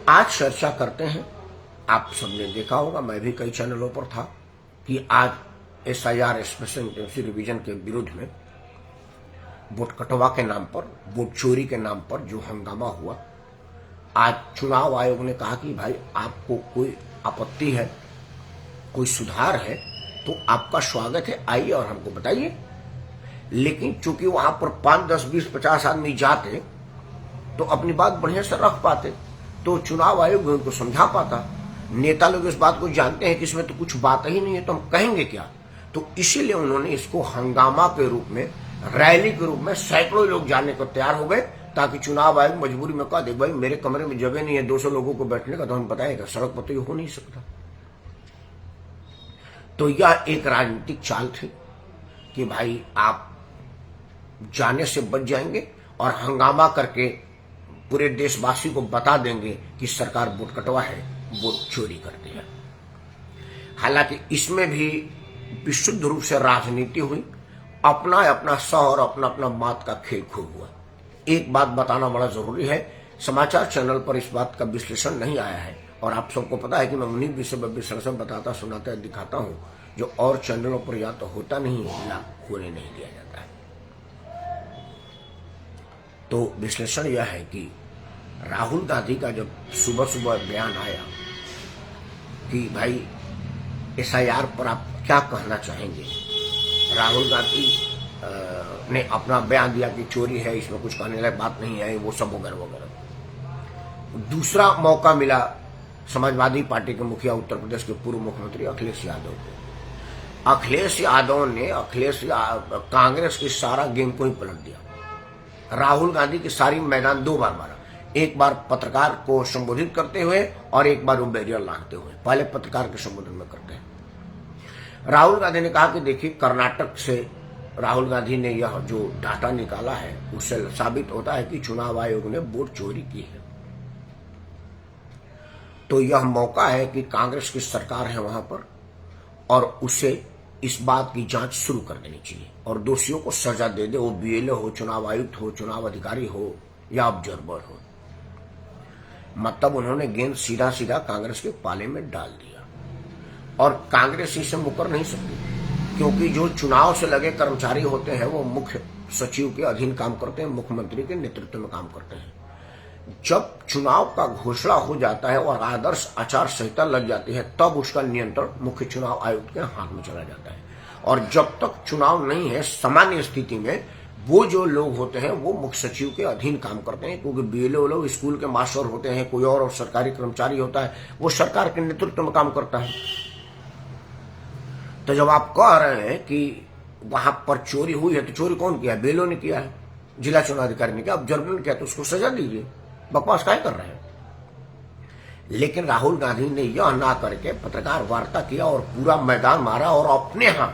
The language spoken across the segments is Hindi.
आज चर्चा करते हैं। आप सबने देखा होगा, मैं भी कई चैनलों पर था कि आज एसआईआर स्पेशल इंटेंसिव रिवीजन के विरुद्ध में वोट कटवा के नाम पर, वोट चोरी के नाम पर जो हंगामा हुआ, आज चुनाव आयोग ने कहा कि भाई आपको कोई आपत्ति है, कोई सुधार है तो आपका स्वागत है, आइए और हमको बताइए। लेकिन चूंकि वहां पर 5, 10, 20, 50 आदमी जाते तो अपनी बात बढ़िया से रख पाते, तो चुनाव आयोग उनको समझा पाता। नेता लोग इस बात को जानते हैं कि इसमें तो कुछ बात ही नहीं है, तो हम कहेंगे क्या। तो इसीलिए उन्होंने इसको हंगामा के रूप में, रैली के रूप में सैकड़ों लोग जाने को तैयार हो गए, ताकि चुनाव आयोग मजबूरी में कह दे भाई मेरे कमरे में जगह नहीं है 200 लोगों को बैठने का, तो हम बताएगा सड़क पर तो ये हो नहीं सकता। तो यह एक राजनीतिक चाल थी कि भाई आप जाने से बच जाएंगे और हंगामा करके पूरे देशवासी को बता देंगे कि सरकार वोट कटवा है, वोट चोरी करती है। हालांकि इसमें भी विशुद्ध रूप से राजनीति हुई, अपना अपना सह और अपना अपना मात का खेल खूब हुआ। एक बात बताना बड़ा जरूरी है, समाचार चैनल पर इस बात का विश्लेषण नहीं आया है, और आप सबको पता है कि मैं उन्हीं विश्लेषण बताता, सुनाता, दिखाता हूँ जो और चैनलों पर या तो होता नहीं है या होने नहीं दिया जाता है। तो विश्लेषण यह है कि राहुल गांधी का जब सुबह सुबह बयान आया कि भाई एसआईआर पर आप क्या कहना चाहेंगे, राहुल गांधी ने अपना बयान दिया कि चोरी है, इसमें कुछ कहने लायक बात नहीं है, वो सब वगैरह वगैरह। दूसरा मौका मिला समाजवादी पार्टी के मुखिया, उत्तर प्रदेश के पूर्व मुख्यमंत्री अखिलेश यादव को। अखिलेश यादव ने कांग्रेस की सारा गेम को ही पलट दिया। राहुल गांधी की सारी मैदान 2 बार मारा, एक बार पत्रकार को संबोधित करते हुए और एक बार वो बैरियर लांघते हुए। पहले पत्रकार के संबोधन में करते हैं। राहुल गांधी ने कहा कि देखिए, कर्नाटक से राहुल गांधी ने यह जो डाटा निकाला है उससे साबित होता है कि चुनाव आयोग ने वोट चोरी की है। तो यह मौका है कि कांग्रेस की सरकार है वहां पर, और उसे इस बात की जांच शुरू कर देनी चाहिए और दोषियों को सजा दे दे, वो बीएलओ हो, चुनाव आयुक्त हो, चुनाव अधिकारी हो या ऑब्जर्वर हो। मतलब उन्होंने गेंद सीधा सीधा कांग्रेस के पाले में डाल दिया, और कांग्रेस इससे मुकर नहीं सकती, क्योंकि जो चुनाव से लगे कर्मचारी होते हैं वो मुख्य सचिव के अधीन काम करते हैं, मुख्यमंत्री के नेतृत्व में काम करते हैं। जब चुनाव का घोषणा हो जाता है और आदर्श आचार संहिता लग जाती है, तब उसका नियंत्रण मुख्य चुनाव आयुक्त के हाथ में चला जाता है। और जब तक चुनाव नहीं है, सामान्य स्थिति में वो जो लोग होते हैं वो मुख्य सचिव के अधीन काम करते हैं, क्योंकि बीएलओ लोग स्कूल के मास्टर होते हैं, कोई और सरकारी कर्मचारी होता है, वो सरकार के नेतृत्व में काम करता है। तो जब आप कह रहे हैं कि वहां पर चोरी हुई है, तो चोरी कौन किया है? बीएलओ ने किया है, जिला चुनाव अधिकारी ने किया, ऑब्जर्वर ने किया, तो उसको सजा दीजिए। बकवास क्या कर रहे हैं? लेकिन राहुल गांधी ने यह ना करके पत्रकार वार्ता किया और पूरा मैदान मारा, और अपने यहां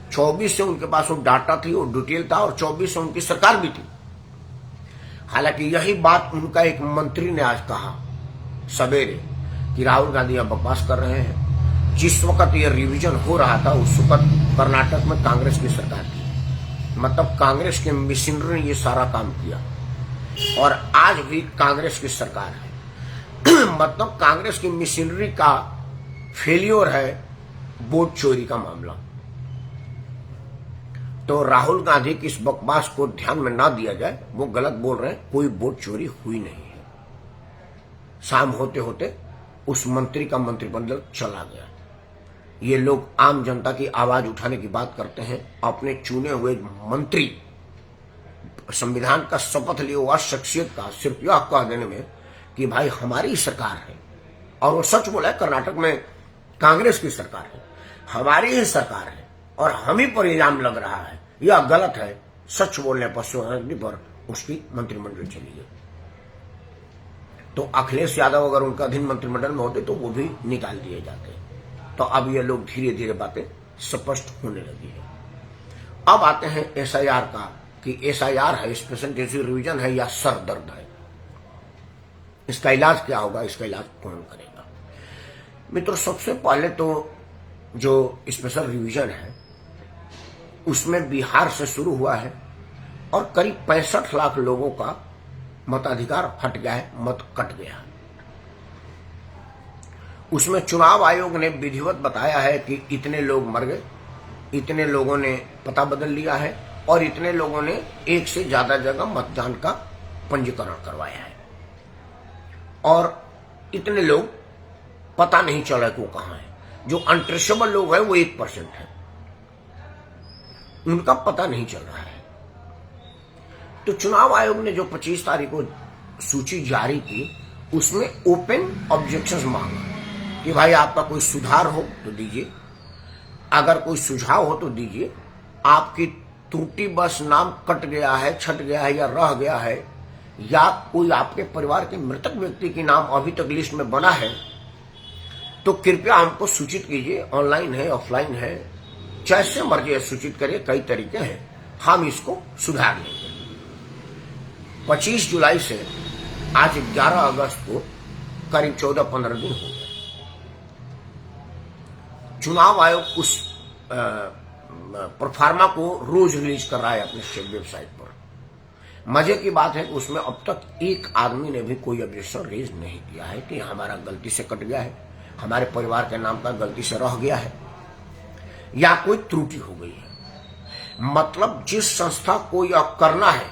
24 से उनके पास वो डाटा थी, वो डिटेल था, और 24 से उनकी सरकार भी थी। हालांकि यही बात उनका एक मंत्री ने आज कहा सवेरे कि राहुल गांधी अब बकवास कर रहे हैं। जिस वक्त ये रिवीजन हो रहा था उस वक्त कर्नाटक में कांग्रेस की सरकार थी, मतलब कांग्रेस के मिशनरी ने ये सारा काम किया, और आज भी कांग्रेस की सरकार है। मतलब कांग्रेस की मिशनरी का फेलियर है वोट चोरी का मामला। तो राहुल गांधी की इस बकवास को ध्यान में ना दिया जाए, वो गलत बोल रहे हैं, कोई वोट चोरी हुई नहीं है। शाम होते होते उस मंत्री का मंत्रिमंडल चला गया। ये लोग आम जनता की आवाज उठाने की बात करते हैं, अपने चुने हुए मंत्री, संविधान का शपथ लिए हुआ शख्सियत का सिर्फ यह कह देने में कि भाई हमारी सरकार है, और वो सच बोला है, कर्नाटक में कांग्रेस की सरकार है, हमारी ही सरकार है और हम ही पर इल्जाम लग रहा है, यह गलत है। सच बोलने पर उसकी मंत्रिमंडल चली गई। तो अखिलेश यादव अगर उनका अधीन मंत्रिमंडल में होते तो वो भी निकाल दिए जाते। तो अब ये लोग धीरे धीरे बातें स्पष्ट होने लगी है। अब आते हैं एसआईआर का, कि एसआईआर है, स्पेशल इंटेंसिव रिवीजन है या सर दर्द है, इसका इलाज क्या होगा, इसका इलाज कौन करेगा? मित्रों, सबसे पहले तो जो स्पेशल रिवीजन है उसमें बिहार से शुरू हुआ है, और करीब 65 लाख लोगों का मताधिकार हट गया है, मत कट गया है। उसमें चुनाव आयोग ने विधिवत बताया है कि इतने लोग मर गए, इतने लोगों ने पता बदल लिया है और इतने लोगों ने एक से ज्यादा जगह मतदान का पंजीकरण करवाया है और इतने लोग पता नहीं चला कि वो कहां है। जो अनट्रेसेबल लोग हैं वो 1% है, उनका पता नहीं चल रहा है। तो चुनाव आयोग ने जो 25 तारीख को सूची जारी की उसमें ओपन ऑब्जेक्शंस मांगा कि भाई आपका कोई सुधार हो तो दीजिए, अगर कोई सुझाव हो तो दीजिए, आपकी त्रुटि बस नाम कट गया है, छट गया है या रह गया है, या कोई आपके परिवार के मृतक व्यक्ति की नाम अभी तक लिस्ट में बना है तो कृपया हमको सूचित कीजिए। ऑनलाइन है, ऑफलाइन है, जैसे मर्जी सूचित करिए, कई तरीके हैं, हम इसको सुधार लेंगे। 25 जुलाई से आज 11 अगस्त को करीब 14-15 दिन हो गए। चुनाव आयोग उस प्रोफार्मा को रोज रिलीज कर रहा है अपने वेबसाइट पर। मजे की बात है कि उसमें अब तक एक आदमी ने भी कोई ऑब्जेक्शन रेज नहीं किया है कि हमारा गलती से कट गया है, हमारे परिवार के नाम का गलती से रह गया है या कोई त्रुटि हो गई है। मतलब जिस संस्था को यह करना है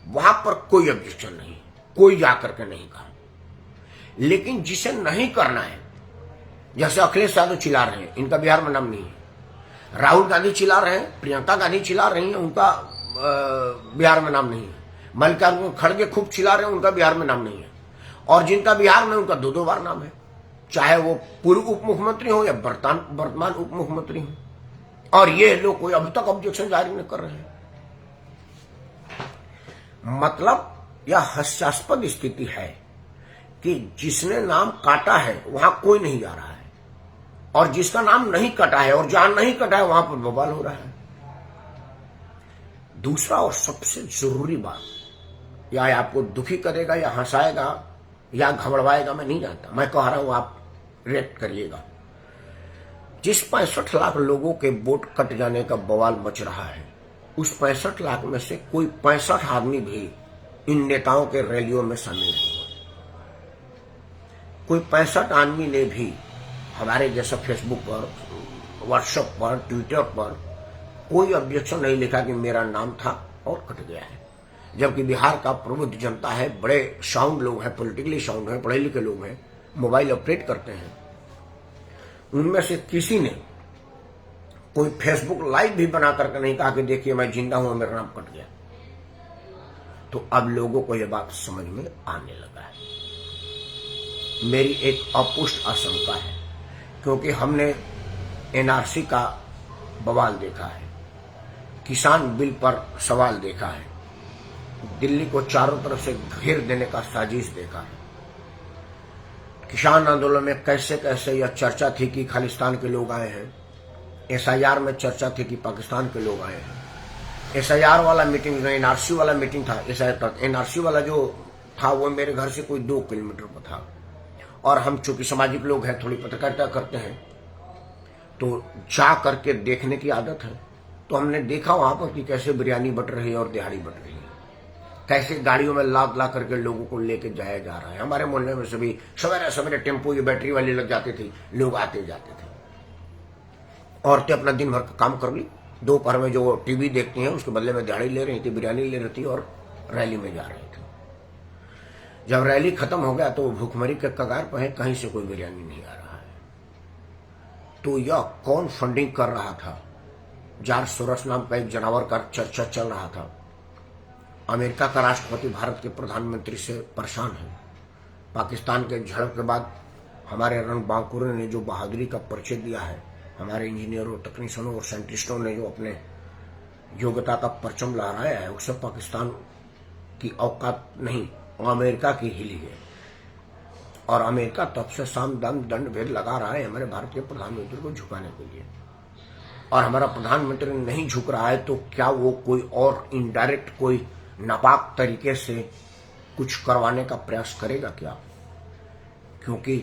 वहां पर कोई ऑब्जेक्शन नहीं, कोई जाकर के नहीं कहा। लेकिन जिसे नहीं करना है, जैसे अखिलेश यादव चिल्ला रहे हैं, इनका बिहार में नाम नहीं है। राहुल गांधी चिल्ला रहे हैं, प्रियंका गांधी चिल्ला रही हैं, उनका बिहार में नाम नहीं है। मल्लिकार्जुन खड़गे खूब चिल्ला रहे हैं, उनका बिहार में नाम नहीं है। और जिनका बिहार में, उनका 2-2 बार नाम है, चाहे वो पूर्व उप मुख्यमंत्री हो या वर्तमान उप मुख्यमंत्री हो। और ये लोग कोई अभी तक ऑब्जेक्शन जारी नहीं कर रहे हैं। मतलब यह हास्यास्पद स्थिति है कि जिसने नाम काटा है वहां कोई नहीं जा रहा है और जिसका नाम नहीं कटा है और जहां नहीं कटा है वहां पर बवाल हो रहा है। दूसरा और सबसे जरूरी बात, या आपको दुखी करेगा या हंसाएगा या घबराएगा, मैं नहीं जानता, मैं कह रहा हूं आप रिएक्ट करिएगा। जिस 65 लाख लोगों के वोट कट जाने का बवाल मच रहा है, उस 65 लाख में से कोई 65 आदमी भी इन नेताओं के रैलियों में शामिल नहीं हुए। कोई 65 आदमी ने भी हमारे जैसा फेसबुक पर, व्हाट्सएप पर, ट्विटर पर कोई ऑब्जेक्शन नहीं लिखा कि मेरा नाम था और कट गया है। जबकि बिहार का प्रबुद्ध जनता है, बड़े साउंड लोग हैं, पॉलिटिकली साउंड हैं, पढ़े लिखे लोग हैं, मोबाइल ऑपरेट करते हैं, उनमें से किसी ने कोई फेसबुक लाइव भी बना करके नहीं कहा कि देखिए मैं जिंदा हूं, मेरा नाम कट गया। तो अब लोगों को यह बात समझ में आने लगा है। मेरी एक अपुष्ट आशंका है, क्योंकि हमने एनआरसी का बवाल देखा है, किसान बिल पर सवाल देखा है, दिल्ली को चारों तरफ से घेर देने का साजिश देखा है। किसान आंदोलन में कैसे कैसे यह चर्चा थी कि खालिस्तान के लोग आए हैं, एसआईआर में चर्चा थी कि पाकिस्तान के लोग आए हैं। एसआईआर वाला मीटिंग, एनआरसी वाला मीटिंग था, एनआरसी वाला जो था वो मेरे घर से कोई 2 किलोमीटर पर था। और हम चूंकि सामाजिक लोग हैं, थोड़ी पत्रकारिता करते हैं, तो जा करके देखने की आदत है। तो हमने देखा वहां पर कि कैसे बिरयानी बट रही है और दिहाड़ी बट रही है, कैसे गाड़ियों में लाद ला करके लोगों को लेके जाया जा रहा है। हमारे मोहल्ले में से भी सवेरे सवेरे टेम्पो की बैटरी वाली लग जाती थी, लोग आते जाते थे। औरतें अपना दिन भर का काम कर ली, दोपहर में जो टीवी देखती हैं उसके बदले में दिहाड़ी ले रही थी, बिरयानी ले रही थी और रैली में जा रही थी। जब रैली खत्म हो गया तो भूखमरी के कगार पर है, कहीं से कोई बिरयानी नहीं आ रहा है। तो यह कौन फंडिंग कर रहा था? जॉर्ज सोरोस नाम का एक जानवर का चर्चा चल रहा था। अमेरिका का राष्ट्रपति भारत के प्रधानमंत्री से परेशान है। पाकिस्तान के झड़प के बाद हमारे रणबांकुरे ने जो बहादुरी का परिचय दिया है, हमारे इंजीनियरों, टेक्नीशियनों और साइंटिस्टों ने जो अपने योग्यता का परचम लहराया है, उससे पाकिस्तान की औकात नहीं, अमेरिका की हिली है। और अमेरिका तब से साम दाम दंड भेद लगा रहा है हमारे भारत के प्रधानमंत्री को झुकाने के लिए। और हमारा प्रधानमंत्री नहीं झुक रहा है तो क्या वो कोई और इनडायरेक्ट, कोई नापाक तरीके से कुछ करवाने का प्रयास करेगा क्या? क्योंकि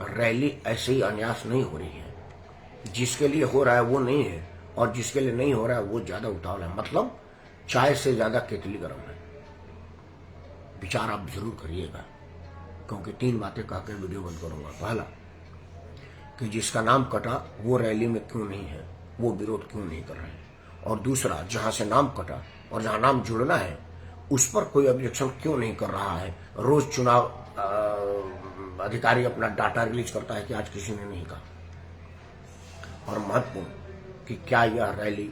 रैली ऐसे ही अन्यास नहीं हो रही है। जिसके लिए हो रहा है वो नहीं है, और जिसके लिए नहीं हो रहा है वो ज्यादा उतावल है। मतलब चाय से ज्यादा केतली गर्म है। विचार आप जरूर करिएगा, क्योंकि 3 बातें कहकर वीडियो बंद करूंगा। पहला, कि जिसका नाम कटा वो रैली में क्यों नहीं है, वो विरोध क्यों नहीं कर रहे हैं। और दूसरा, जहां से नाम कटा और जहां नाम जुड़ना है उस पर कोई ऑब्जेक्शन क्यों नहीं कर रहा है। रोज चुनाव अधिकारी अपना डाटा रिलीज करता है कि आज किसी ने नहीं कहा। और महत्वपूर्ण कि क्या यह रैली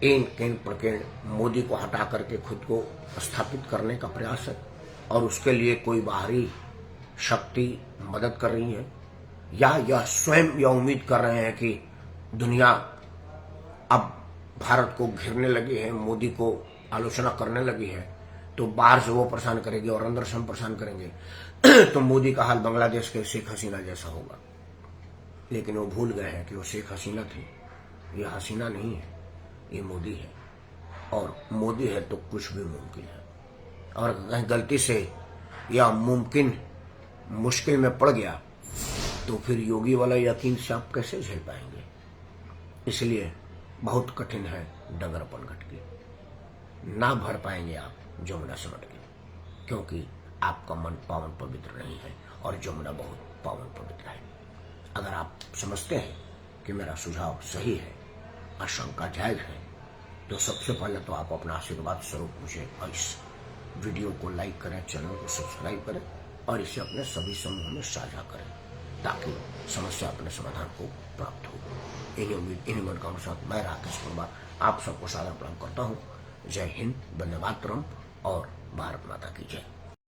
एन केन प्रकेण मोदी को हटा करके खुद को स्थापित करने का प्रयास है और उसके लिए कोई बाहरी शक्ति मदद कर रही है, या यह स्वयं यह उम्मीद कर रहे हैं कि दुनिया अब भारत को घेरने लगी है, मोदी को आलोचना करने लगी है, तो बाहर से वो परेशान करेंगे और अंदर से हम परेशान करेंगे तो मोदी का हाल बांग्लादेश के शेख हसीना जैसा होगा। लेकिन वो भूल गए हैं कि वो शेख हसीना थी, ये हसीना नहीं है, ये मोदी है। और मोदी है तो कुछ भी मुमकिन है। और कहीं गलती से या मुमकिन मुश्किल में पड़ गया तो फिर योगी वाला यकीन से आप कैसे झेल पाएंगे। इसलिए बहुत कठिन है डगरपन घटकी, ना भर पाएंगे आप जमुना समट के, क्योंकि आपका मन पावन पवित्र नहीं है और जमुना बहुत पावन पवित्र है। अगर आप समझते हैं कि मेरा सुझाव सही है, आशंका जायज है, तो सबसे पहले तो आप अपना आशीर्वाद स्वरूप मुझे इस वीडियो को लाइक करें, चैनल को सब्सक्राइब करें और इसे अपने सभी समूह में साझा करें ताकि समस्या अपने समाधान को प्राप्त हो। इन्हीं उम्मीद, इन्हीं मनोकामना के साथ मैं राकेश कुमार आप सबको सादर प्रणाम करता हूँ। जय हिंद, वंदे मातरम और भारत माता की जय।